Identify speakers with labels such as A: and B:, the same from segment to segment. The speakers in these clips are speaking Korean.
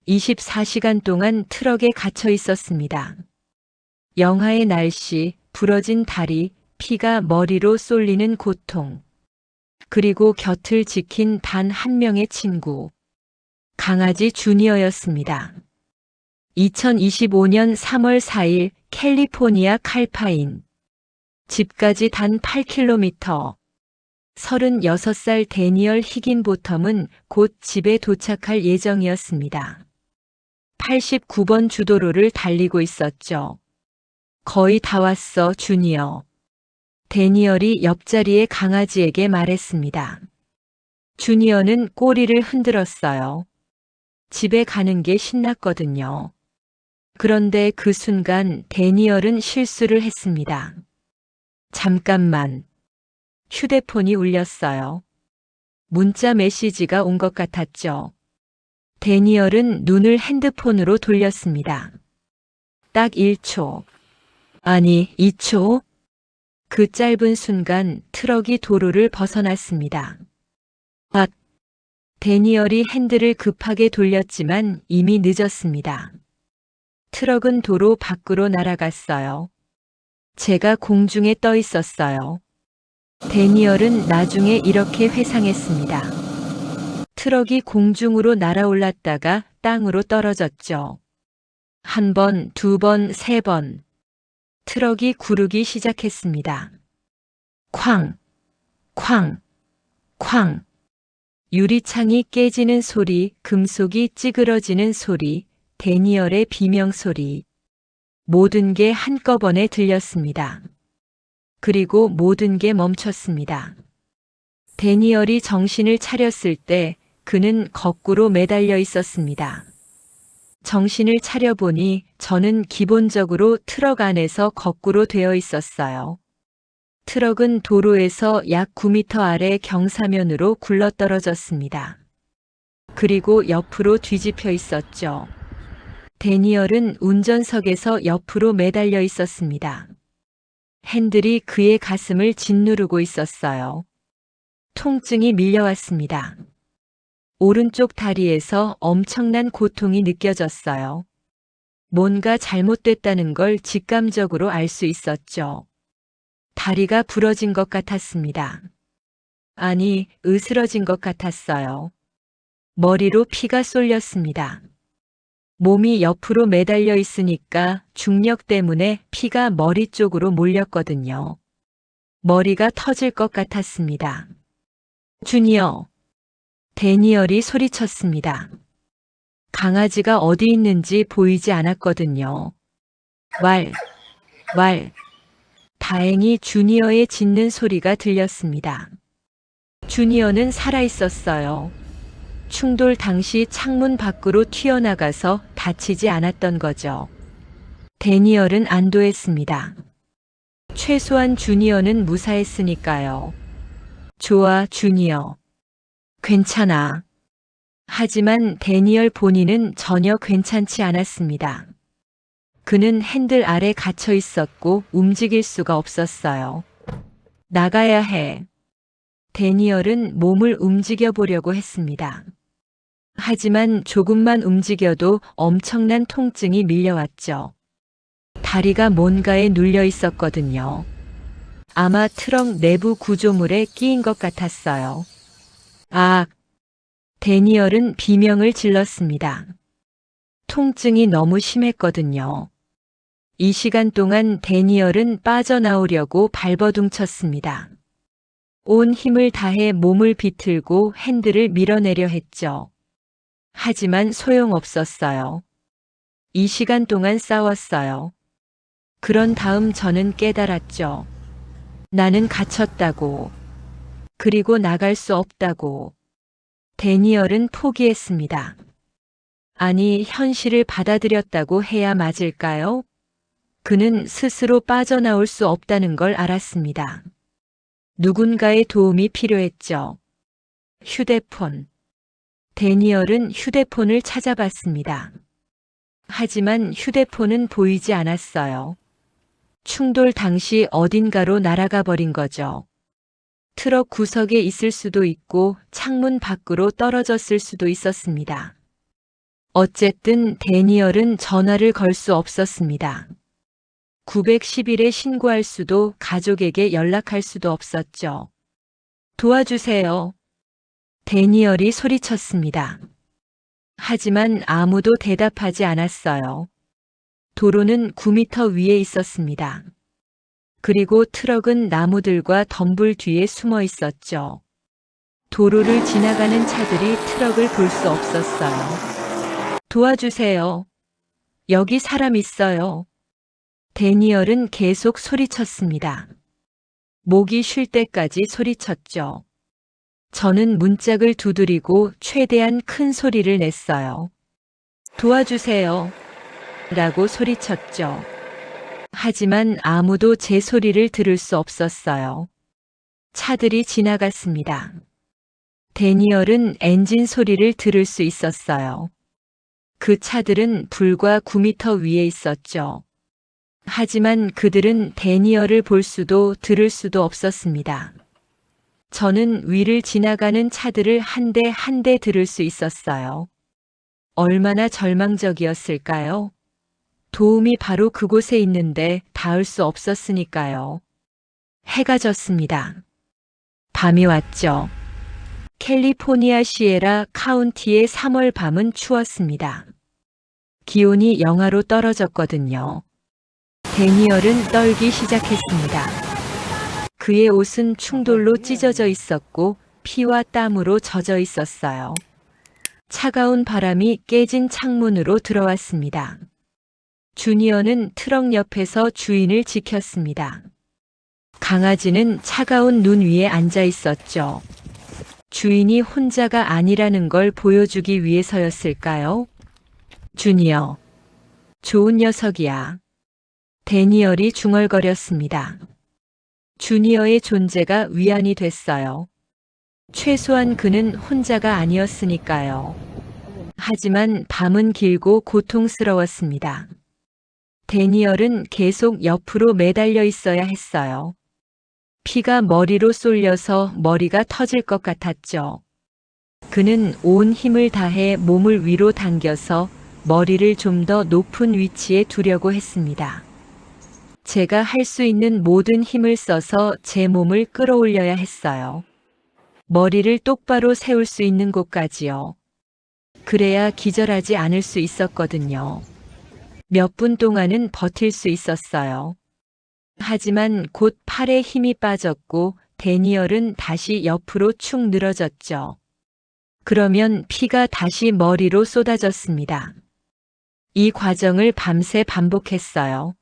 A: 24시간 동안 트럭에 갇혀 있었습니다. 영하의 날씨, 부러진 다리, 피가 머리로 쏠리는 고통. 그리고 곁을 지킨 단 한 명의 친구. 강아지 주니어였습니다. 2025년 3월 4일 캘리포니아 칼파인. 집까지 단 8km. 36살 데니얼 히긴보텀은 곧 집에 도착할 예정이었습니다. 89번 주도로를 달리고 있었죠. 거의 다 왔어, 주니어. 데니얼이 옆자리의 강아지에게 말했습니다. 주니어는 꼬리를 흔들었어요. 집에 가는 게 신났거든요. 그런데 그 순간 데니얼은 실수를 했습니다. 잠깐만. 휴대폰이 울렸어요. 문자 메시지가 온 것 같았죠. 데니얼은 눈을 핸드폰으로 돌렸습니다. 딱 1초. 아니, 2초? 그 짧은 순간 트럭이 도로를 벗어났습니다. 아! 데니얼이 핸들을 급하게 돌렸지만 이미 늦었습니다. 트럭은 도로 밖으로 날아갔어요. 제가 공중에 떠 있었어요. 데니얼은 나중에 이렇게 회상했습니다. 트럭이 공중으로 날아올랐다가 땅으로 떨어졌죠. 한 번, 두 번, 세 번. 트럭이 구르기 시작했습니다. 쾅, 쾅, 쾅. 유리창이 깨지는 소리, 금속이 찌그러지는 소리, 데니얼의 비명소리. 모든 게 한꺼번에 들렸습니다. 그리고 모든 게 멈췄습니다. 데니얼이 정신을 차렸을 때 그는 거꾸로 매달려 있었습니다. 정신을 차려보니 저는 기본적으로 트럭 안에서 거꾸로 되어 있었어요. 트럭은 도로에서 약 9m 아래 경사면으로 굴러떨어졌습니다. 그리고 옆으로 뒤집혀 있었죠. 데니얼은 운전석에서 옆으로 매달려 있었습니다. 핸들이 그의 가슴을 짓누르고 있었어요. 통증이 밀려왔습니다. 오른쪽 다리에서 엄청난 고통이 느껴졌어요. 뭔가 잘못됐다는 걸 직감적으로 알 수 있었죠. 다리가 부러진 것 같았습니다. 아니, 으스러진 것 같았어요. 머리로 피가 쏠렸습니다. 몸이 옆으로 매달려 있으니까 중력 때문에 피가 머리 쪽으로 몰렸거든요. 머리가 터질 것 같았습니다. 주니어. 데니얼이 소리쳤습니다. 강아지가 어디 있는지 보이지 않았거든요. 왈, 왈. 다행히 주니어의 짖는 소리가 들렸습니다. 주니어는 살아있었어요. 충돌 당시 창문 밖으로 튀어나가서 다치지 않았던 거죠. 데니얼은 안도했습니다. 최소한 주니어는 무사했으니까요. 좋아, 주니어. 괜찮아. 하지만 데니얼 본인은 전혀 괜찮지 않았습니다. 그는 핸들 아래 갇혀 있었고 움직일 수가 없었어요. 나가야 해. 데니얼은 몸을 움직여 보려고 했습니다. 하지만 조금만 움직여도 엄청난 통증이 밀려왔죠. 다리가 뭔가에 눌려 있었거든요. 아마 트럭 내부 구조물에 끼인 것 같았어요. 아! 데니얼은 비명을 질렀습니다. 통증이 너무 심했거든요. 이 시간 동안 데니얼은 빠져나오려고 발버둥쳤습니다. 온 힘을 다해 몸을 비틀고 핸들을 밀어내려 했죠. 하지만 소용없었어요. 이 시간 동안 싸웠어요. 그런 다음 저는 깨달았죠. 나는 갇혔다고. 그리고 나갈 수 없다고. 데니얼은 포기했습니다. 아니, 현실을 받아들였다고 해야 맞을까요? 그는 스스로 빠져나올 수 없다는 걸 알았습니다. 누군가의 도움이 필요했죠. 휴대폰. 데니얼은 휴대폰을 찾아봤습니다. 하지만 휴대폰은 보이지 않았어요. 충돌 당시 어딘가로 날아가 버린 거죠. 트럭 구석에 있을 수도 있고 창문 밖으로 떨어졌을 수도 있었습니다. 어쨌든 데니얼은 전화를 걸 수 없었습니다. 911에 신고할 수도 가족에게 연락할 수도 없었죠. 도와주세요. 데니얼이 소리쳤습니다. 하지만 아무도 대답하지 않았어요. 도로는 9m 위에 있었습니다. 그리고 트럭은 나무들과 덤불 뒤에 숨어 있었죠. 도로를 지나가는 차들이 트럭을 볼 수 없었어요. 도와주세요. 여기 사람 있어요. 데니얼은 계속 소리쳤습니다. 목이 쉴 때까지 소리쳤죠. 저는 문짝을 두드리고 최대한 큰 소리를 냈어요. 도와주세요. 라고 소리쳤죠. 하지만 아무도 제 소리를 들을 수 없었어요. 차들이 지나갔습니다. 데니얼은 엔진 소리를 들을 수 있었어요. 그 차들은 불과 9m 위에 있었죠. 하지만 그들은 데니얼을 볼 수도 들을 수도 없었습니다. 저는 위를 지나가는 차들을 한 대 한 대 들을 수 있었어요. 얼마나 절망적이었을까요? 도움이 바로 그곳에 있는데 닿을 수 없었으니까요. 해가 졌습니다. 밤이 왔죠. 캘리포니아 시에라 카운티의 3월 밤은 추웠습니다. 기온이 영하로 떨어졌거든요. 데니얼은 떨기 시작했습니다. 그의 옷은 충돌로 찢어져 있었고 피와 땀으로 젖어 있었어요. 차가운 바람이 깨진 창문으로 들어왔습니다. 주니어는 트럭 옆에서 주인을 지켰습니다. 강아지는 차가운 눈 위에 앉아 있었죠. 주인이 혼자가 아니라는 걸 보여주기 위해서였을까요? 주니어. 좋은 녀석이야. 데니얼이 중얼거렸습니다. 주니어의 존재가 위안이 됐어요. 최소한 그는 혼자가 아니었으니까요. 하지만 밤은 길고 고통스러웠습니다. 데니얼은 계속 옆으로 매달려 있어야 했어요. 피가 머리로 쏠려서 머리가 터질 것 같았죠. 그는 온 힘을 다해 몸을 위로 당겨서 머리를 좀 더 높은 위치에 두려고 했습니다. 제가 할 수 있는 모든 힘을 써서 제 몸을 끌어올려야 했어요. 머리를 똑바로 세울 수 있는 곳까지요. 그래야 기절하지 않을 수 있었거든요. 몇 분 동안은 버틸 수 있었어요. 하지만 곧 팔에 힘이 빠졌고 데니얼은 다시 옆으로 축 늘어졌죠. 그러면 피가 다시 머리로 쏟아졌습니다. 이 과정을 밤새 반복했어요.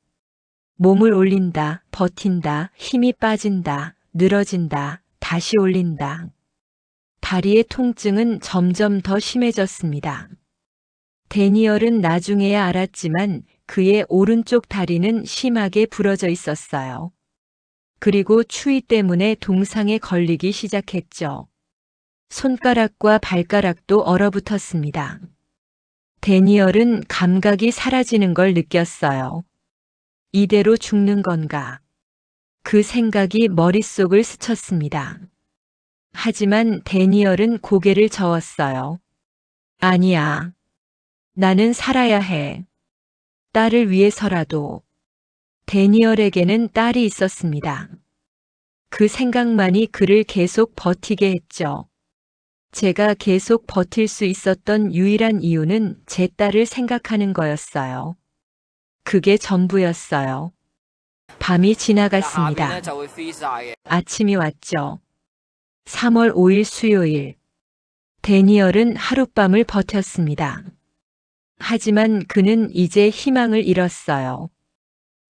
A: 몸을 올린다, 버틴다, 힘이 빠진다, 늘어진다, 다시 올린다. 다리의 통증은 점점 더 심해졌습니다. 데니얼은 나중에야 알았지만 그의 오른쪽 다리는 심하게 부러져 있었어요. 그리고 추위 때문에 동상에 걸리기 시작했죠. 손가락과 발가락도 얼어붙었습니다. 데니얼은 감각이 사라지는 걸 느꼈어요. 이대로 죽는 건가? 그 생각이 머릿속을 스쳤습니다. 하지만 데니얼은 고개를 저었어요. 아니야. 나는 살아야 해. 딸을 위해서라도. 데니얼에게는 딸이 있었습니다. 그 생각만이 그를 계속 버티게 했죠. 제가 계속 버틸 수 있었던 유일한 이유는 제 딸을 생각하는 거였어요. 그게 전부였어요. 밤이 지나갔습니다. 아침이 왔죠. 3월 5일 수요일. 데니얼은 하룻밤을 버텼습니다. 하지만 그는 이제 희망을 잃었어요.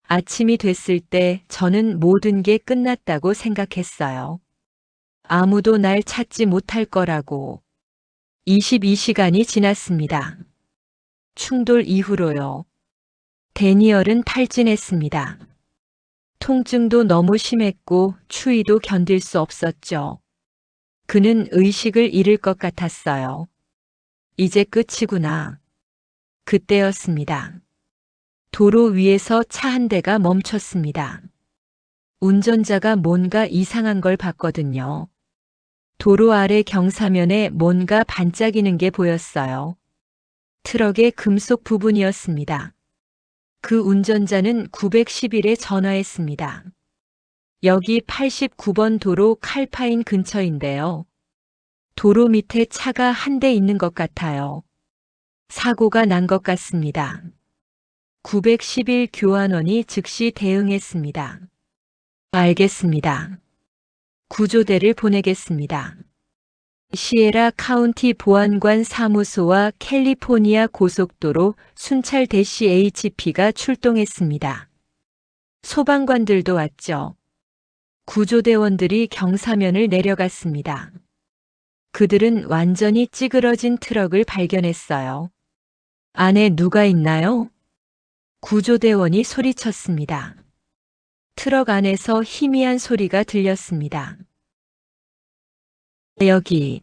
A: 아침이 됐을 때 저는 모든 게 끝났다고 생각했어요. 아무도 날 찾지 못할 거라고. 22시간이 지났습니다. 충돌 이후로요. 데니얼은 탈진했습니다. 통증도 너무 심했고 추위도 견딜 수 없었죠. 그는 의식을 잃을 것 같았어요. 이제 끝이구나. 그때였습니다. 도로 위에서 차 한 대가 멈췄습니다. 운전자가 뭔가 이상한 걸 봤거든요. 도로 아래 경사면에 뭔가 반짝이는 게 보였어요. 트럭의 금속 부분이었습니다. 그 운전자는 911에 전화했습니다. 여기 89번 도로 칼파인 근처인데요. 도로 밑에 차가 한 대 있는 것 같아요. 사고가 난 것 같습니다. 911 교환원이 즉시 대응했습니다. 알겠습니다. 구조대를 보내겠습니다. 시에라 카운티 보안관 사무소와 캘리포니아 고속도로 순찰 대시 HP가 출동했습니다. 소방관들도 왔죠. 구조대원들이 경사면을 내려갔습니다. 그들은 완전히 찌그러진 트럭을 발견했어요. 안에 누가 있나요? 구조대원이 소리쳤습니다. 트럭 안에서 희미한 소리가 들렸습니다. 여기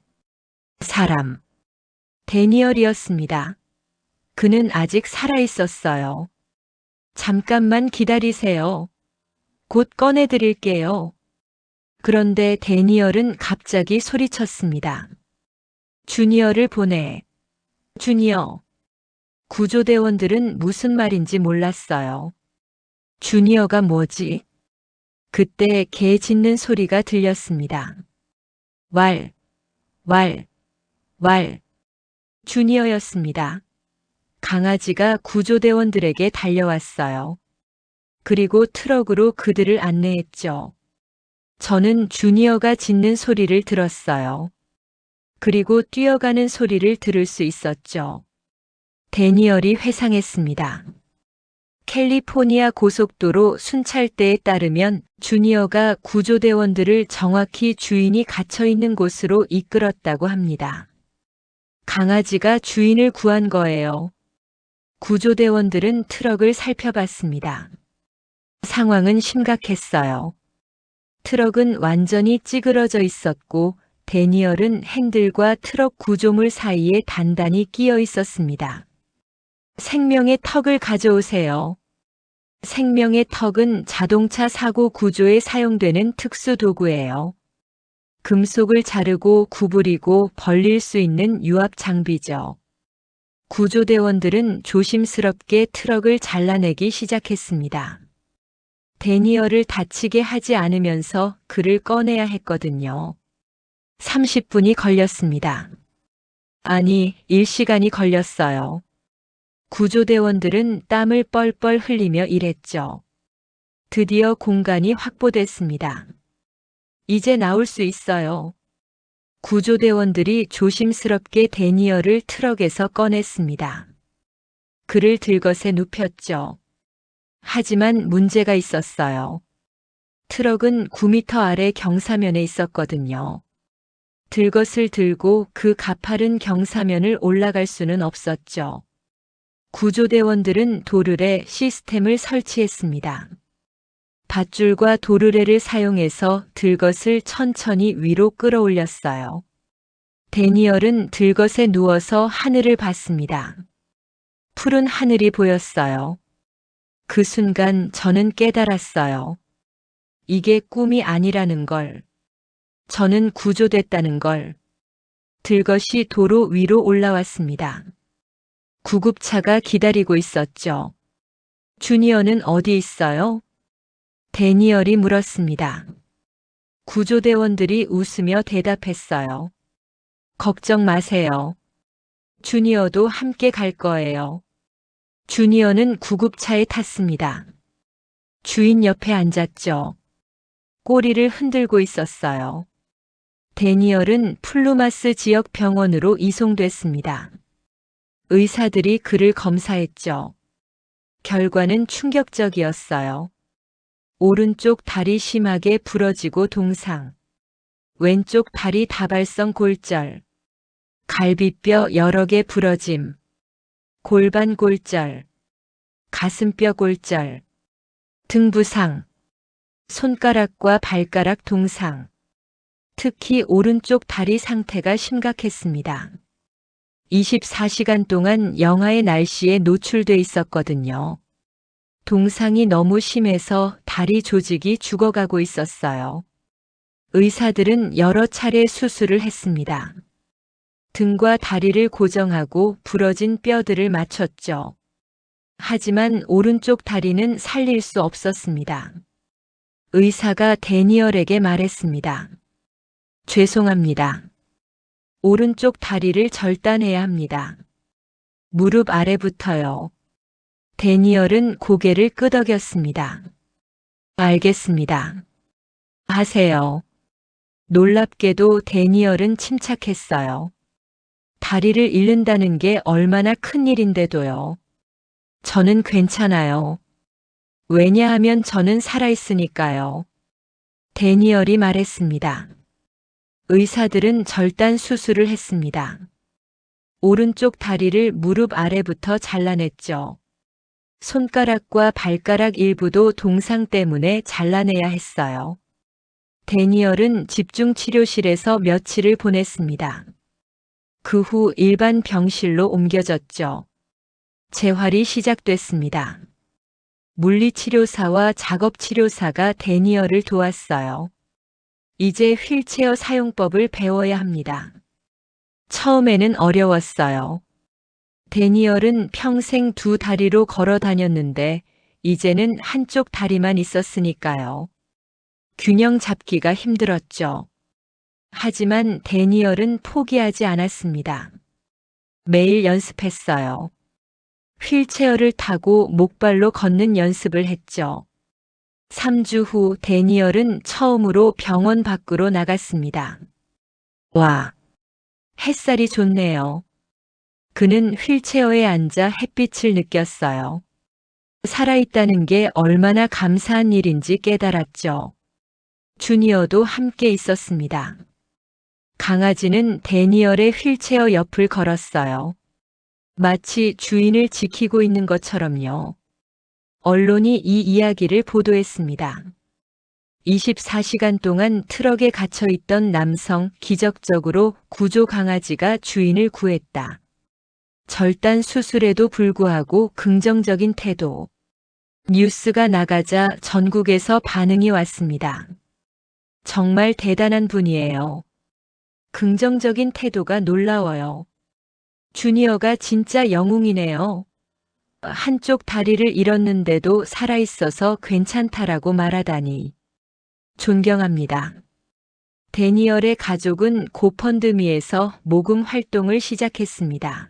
A: 사람. 데니얼이었습니다. 그는 아직 살아 있었어요. 잠깐만 기다리세요. 곧 꺼내드릴게요. 그런데 데니얼은 갑자기 소리쳤습니다. 주니어를 보내. 주니어. 구조대원들은 무슨 말인지 몰랐어요. 주니어가 뭐지? 그때 개 짖는 소리가 들렸습니다. 왈, 왈, 왈. 주니어였습니다. 강아지가 구조대원들에게 달려왔어요. 그리고 트럭으로 그들을 안내했죠. 저는 주니어가 짖는 소리를 들었어요. 그리고 뛰어가는 소리를 들을 수 있었죠. 데니얼이 회상했습니다. 캘리포니아 고속도로 순찰대에 따르면 주니어가 구조대원들을 정확히 주인이 갇혀 있는 곳으로 이끌었다고 합니다. 강아지가 주인을 구한 거예요. 구조대원들은 트럭을 살펴봤습니다. 상황은 심각했어요. 트럭은 완전히 찌그러져 있었고 데니얼은 핸들과 트럭 구조물 사이에 단단히 끼어 있었습니다. 생명의 턱을 가져오세요. 생명의 턱은 자동차 사고 구조에 사용되는 특수 도구예요. 금속을 자르고 구부리고 벌릴 수 있는 유압 장비죠. 구조대원들은 조심스럽게 트럭을 잘라내기 시작했습니다. 데니얼을 다치게 하지 않으면서 그를 꺼내야 했거든요. 30분이 걸렸습니다. 아니, 1시간이 걸렸어요. 구조대원들은 땀을 뻘뻘 흘리며 일했죠. 드디어 공간이 확보됐습니다. 이제 나올 수 있어요. 구조대원들이 조심스럽게 데니얼을 트럭에서 꺼냈습니다. 그를 들것에 눕혔죠. 하지만 문제가 있었어요. 트럭은 9m 아래 경사면에 있었거든요. 들것을 들고 그 가파른 경사면을 올라갈 수는 없었죠. 구조대원들은 도르래 시스템을 설치했습니다. 밧줄과 도르래를 사용해서 들것을 천천히 위로 끌어올렸어요. 데니얼은 들것에 누워서 하늘을 봤습니다. 푸른 하늘이 보였어요. 그 순간 저는 깨달았어요. 이게 꿈이 아니라는 걸. 저는 구조됐다는 걸. 들것이 도로 위로 올라왔습니다. 구급차가 기다리고 있었죠. 주니어는 어디 있어요? 데니얼이 물었습니다. 구조대원들이 웃으며 대답했어요. 걱정 마세요. 주니어도 함께 갈 거예요. 주니어는 구급차에 탔습니다. 주인 옆에 앉았죠. 꼬리를 흔들고 있었어요. 데니얼은 플루마스 지역 병원으로 이송됐습니다. 의사들이 그를 검사했죠. 결과는 충격적이었어요. 오른쪽 다리 심하게 부러지고 동상, 왼쪽 다리 다발성 골절, 갈비뼈 여러 개 부러짐, 골반 골절, 가슴뼈 골절, 등 부상, 손가락과 발가락 동상, 특히 오른쪽 다리 상태가 심각했습니다. 24시간 동안 영하의 날씨에 노출돼 있었거든요. 동상이 너무 심해서 다리 조직이 죽어가고 있었어요. 의사들은 여러 차례 수술을 했습니다. 등과 다리를 고정하고 부러진 뼈들을 맞췄죠. 하지만 오른쪽 다리는 살릴 수 없었습니다. 의사가 데니얼에게 말했습니다. 죄송합니다. 오른쪽 다리를 절단해야 합니다. 무릎 아래부터요. 데니얼은 고개를 끄덕였습니다. 알겠습니다. 하세요. 놀랍게도 데니얼은 침착했어요. 다리를 잃는다는 게 얼마나 큰 일인데도요. 저는 괜찮아요. 왜냐하면 저는 살아있으니까요. 데니얼이 말했습니다. 의사들은 절단 수술을 했습니다. 오른쪽 다리를 무릎 아래부터 잘라냈죠. 손가락과 발가락 일부도 동상 때문에 잘라내야 했어요. 데니얼은 집중치료실에서 며칠을 보냈습니다. 그 후 일반 병실로 옮겨졌죠. 재활이 시작됐습니다. 물리치료사와 작업치료사가 데니얼을 도왔어요. 이제 휠체어 사용법을 배워야 합니다. 처음에는 어려웠어요. 데니얼은 평생 두 다리로 걸어 다녔는데 이제는 한쪽 다리만 있었으니까요. 균형 잡기가 힘들었죠. 하지만 데니얼은 포기하지 않았습니다. 매일 연습했어요. 휠체어를 타고 목발로 걷는 연습을 했죠. 3주 후 데니얼은 처음으로 병원 밖으로 나갔습니다. 와, 햇살이 좋네요. 그는 휠체어에 앉아 햇빛을 느꼈어요. 살아있다는 게 얼마나 감사한 일인지 깨달았죠. 주니어도 함께 있었습니다. 강아지는 데니얼의 휠체어 옆을 걸었어요. 마치 주인을 지키고 있는 것처럼요. 언론이 이 이야기를 보도했습니다. 24시간 동안 트럭에 갇혀 있던 남성 기적적으로 구조 강아지가 주인을 구했다. 절단 수술에도 불구하고 긍정적인 태도. 뉴스가 나가자 전국에서 반응이 왔습니다. 정말 대단한 분이에요. 긍정적인 태도가 놀라워요. 주니어가 진짜 영웅이네요. 한쪽 다리를 잃었는데도 살아있어서 괜찮다라고 말하다니. 존경합니다. 데니얼의 가족은 고펀드미에서 모금 활동을 시작했습니다.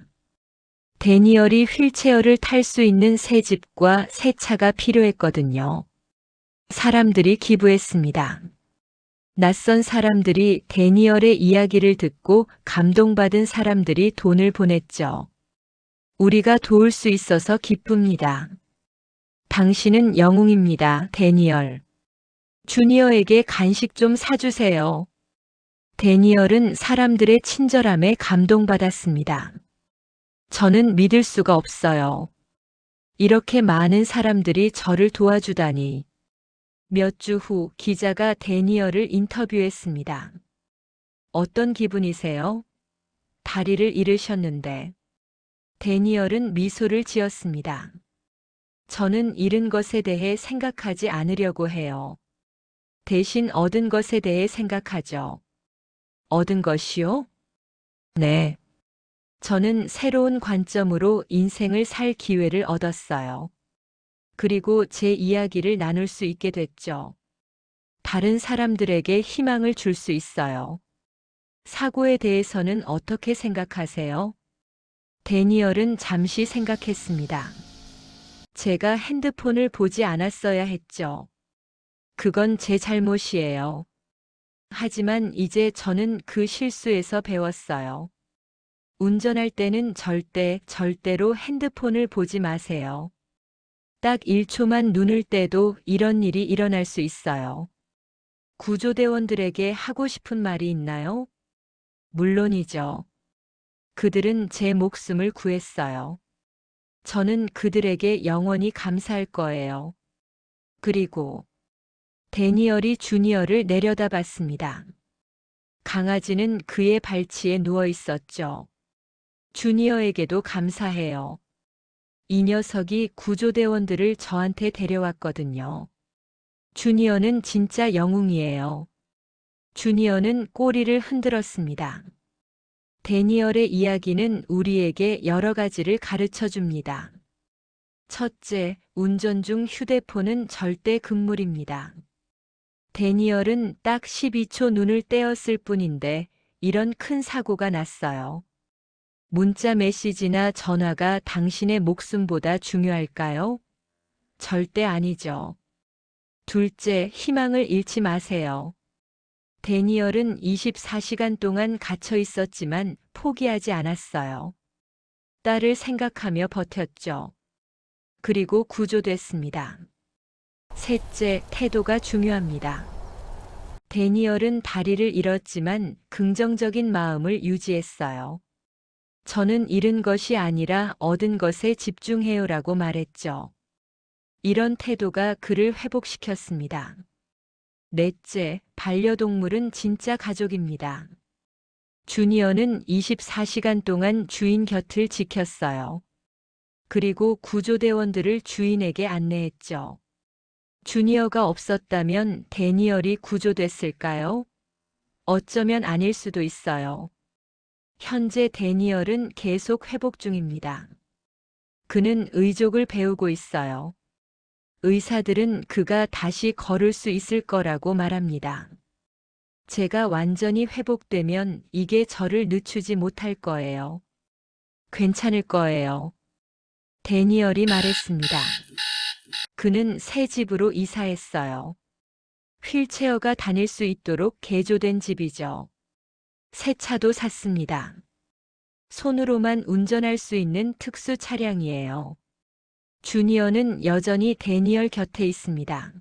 A: 데니얼이 휠체어를 탈 수 있는 새 집과 새 차가 필요했거든요. 사람들이 기부했습니다. 낯선 사람들이 데니얼의 이야기를 듣고 감동받은 사람들이 돈을 보냈죠. 우리가 도울 수 있어서 기쁩니다. 당신은 영웅입니다, 데니얼. 주니어에게 간식 좀 사주세요. 데니얼은 사람들의 친절함에 감동받았습니다. 저는 믿을 수가 없어요. 이렇게 많은 사람들이 저를 도와주다니. 몇 주 후 기자가 데니얼을 인터뷰했습니다. 어떤 기분이세요? 다리를 잃으셨는데. 데니얼은 미소를 지었습니다. 저는 잃은 것에 대해 생각하지 않으려고 해요. 대신 얻은 것에 대해 생각하죠. 얻은 것이요? 네. 저는 새로운 관점으로 인생을 살 기회를 얻었어요. 그리고 제 이야기를 나눌 수 있게 됐죠. 다른 사람들에게 희망을 줄 수 있어요. 사고에 대해서는 어떻게 생각하세요? 데니얼은 잠시 생각했습니다. 제가 핸드폰을 보지 않았어야 했죠. 그건 제 잘못이에요. 하지만 이제 저는 그 실수에서 배웠어요. 운전할 때는 절대로 핸드폰을 보지 마세요. 딱 1초만 눈을 떼도 이런 일이 일어날 수 있어요. 구조대원들에게 하고 싶은 말이 있나요? 물론이죠. 그들은 제 목숨을 구했어요. 저는 그들에게 영원히 감사할 거예요. 그리고 데니얼이 주니어를 내려다봤습니다. 강아지는 그의 발치에 누워 있었죠. 주니어에게도 감사해요. 이 녀석이 구조대원들을 저한테 데려왔거든요. 주니어는 진짜 영웅이에요. 주니어는 꼬리를 흔들었습니다. 데니얼의 이야기는 우리에게 여러 가지를 가르쳐 줍니다. 첫째, 운전 중 휴대폰은 절대 금물입니다. 데니얼은 딱 12초 눈을 떼었을 뿐인데 이런 큰 사고가 났어요. 문자 메시지나 전화가 당신의 목숨보다 중요할까요? 절대 아니죠. 둘째, 희망을 잃지 마세요. 데니얼은 24시간 동안 갇혀 있었지만 포기하지 않았어요. 딸을 생각하며 버텼죠. 그리고 구조됐습니다. 셋째, 태도가 중요합니다. 데니얼은 다리를 잃었지만 긍정적인 마음을 유지했어요. 저는 잃은 것이 아니라 얻은 것에 집중해요라고 말했죠. 이런 태도가 그를 회복시켰습니다. 넷째, 반려동물은 진짜 가족입니다. 주니어는 24시간 동안 주인 곁을 지켰어요. 그리고 구조대원들을 주인에게 안내했죠. 주니어가 없었다면 데니얼이 구조됐을까요? 어쩌면 아닐 수도 있어요. 현재 데니얼은 계속 회복 중입니다. 그는 의족을 배우고 있어요. 의사들은 그가 다시 걸을 수 있을 거라고 말합니다. 제가 완전히 회복되면 이게 저를 늦추지 못할 거예요. 괜찮을 거예요. 데니얼이 말했습니다. 그는 새 집으로 이사했어요. 휠체어가 다닐 수 있도록 개조된 집이죠. 새 차도 샀습니다. 손으로만 운전할 수 있는 특수 차량이에요. 주니어는 여전히 데니얼 곁에 있습니다.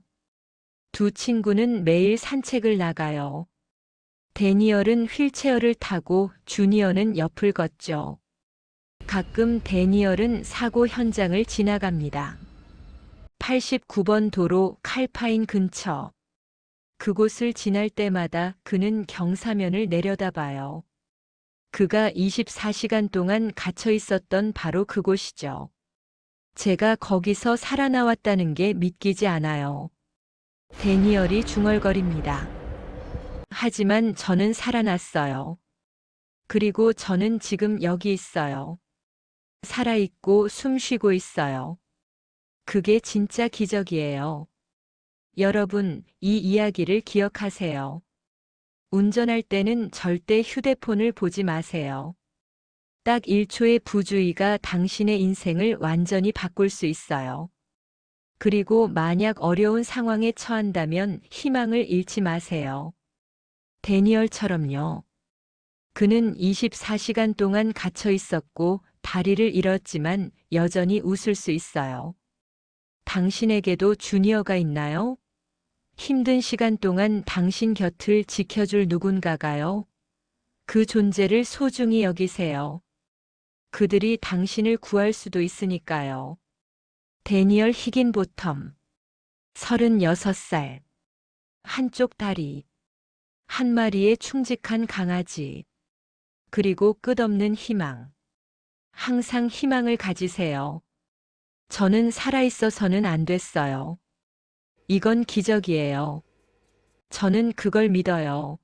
A: 두 친구는 매일 산책을 나가요. 데니얼은 휠체어를 타고 주니어는 옆을 걷죠. 가끔 데니얼은 사고 현장을 지나갑니다. 89번 도로 칼파인 근처. 그곳을 지날 때마다 그는 경사면을 내려다봐요. 그가 24시간 동안 갇혀 있었던 바로 그곳이죠. 제가 거기서 살아나왔다는 게 믿기지 않아요. 데니얼이 중얼거립니다. 하지만 저는 살아났어요. 그리고 저는 지금 여기 있어요. 살아있고 숨 쉬고 있어요. 그게 진짜 기적이에요. 여러분, 이 이야기를 기억하세요. 운전할 때는 절대 휴대폰을 보지 마세요. 딱 1초의 부주의가 당신의 인생을 완전히 바꿀 수 있어요. 그리고 만약 어려운 상황에 처한다면 희망을 잃지 마세요. 데니얼처럼요. 그는 24시간 동안 갇혀 있었고 다리를 잃었지만 여전히 웃을 수 있어요. 당신에게도 주니어가 있나요? 힘든 시간 동안 당신 곁을 지켜줄 누군가가요? 그 존재를 소중히 여기세요. 그들이 당신을 구할 수도 있으니까요. 데니얼 히긴보텀, 36살. 한쪽 다리, 한 마리의 충직한 강아지, 그리고 끝없는 희망. 항상 희망을 가지세요. 저는 살아있어서는 안 됐어요. 이건 기적이에요. 저는 그걸 믿어요.